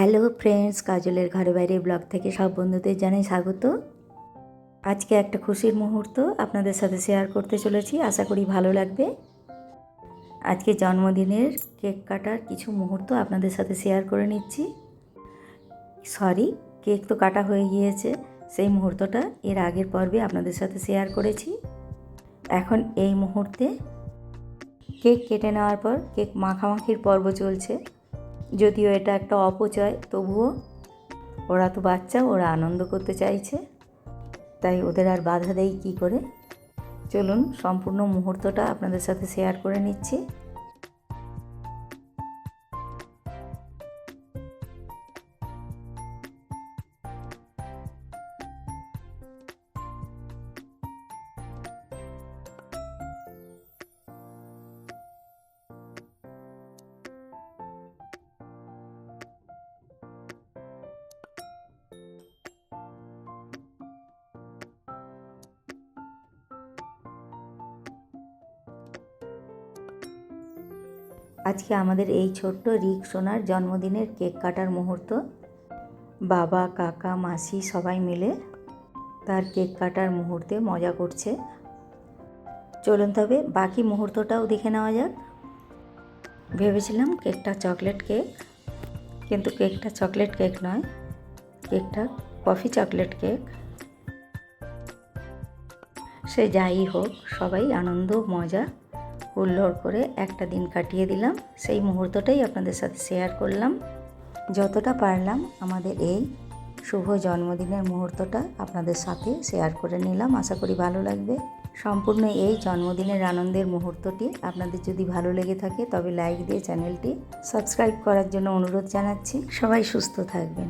Hello friends, কাজলের ঘরে বাইরে ব্লগ থেকে সব বন্ধুদের জানাই স্বাগত। আজকে একটা খুশির মুহূর্ত আপনাদের সাথে শেয়ার করতে চলেছি, আশা করি ভালো লাগবে। আজকে জন্মদিনের কেক কাটার কিছু মুহূর্ত আপনাদের সাথে শেয়ার করে নিচ্ছি। কেক তো কাটা হয়ে গিয়েছে, সেই মুহূর্তটা এর আগের পর্বে আপনাদের সাথে শেয়ার করেছি। এখন এই মুহূর্তে কেক কেটে নেওয়ার পর কেক মাখামাখির পর্ব চলছে। যদিও এটা একটা অপচয়, তবুও ওরা তো বাচ্চা, ওরা আনন্দ করতে চাইছে, তাই ওদের আর বাধা দেই কী করে। চলুন সম্পূর্ণ মুহূর্তটা আপনাদের সাথে শেয়ার করে নিচ্ছি। আজকে আমাদের এই ছোট্ট রিক সোনার জন্মদিনের কেক কাটার মুহূর্ত। বাবা, কাকা, মাসি সবাই মিলে তার কেক কাটার মুহূর্তে মজা করছে। চলুন তবে বাকি মুহূর্তটাও দেখে নেওয়া যাক। ভেবেছিলাম কেকটা চকলেট কেক, কিন্তু কেকটা চকলেট কেক নয়, কেকটা কফি চকলেট কেক। সে যাই হোক, সবাই আনন্দ মজা হুল্লোড় করে একটা দিন কাটিয়ে দিলাম। সেই মুহূর্তটাই আপনাদের সাথে শেয়ার করলাম। যতটা পারলাম আমাদের এই শুভ জন্মদিনের মুহূর্তটা আপনাদের সাথে শেয়ার করে নিলাম, আশা করি ভালো লাগবে। সম্পূর্ণ এই জন্মদিনের আনন্দের মুহূর্তটি আপনাদের যদি ভালো লেগে থাকে তবে লাইক দিয়ে চ্যানেলটি সাবস্ক্রাইব করার জন্য অনুরোধ জানাচ্ছি। সবাই সুস্থ থাকবেন।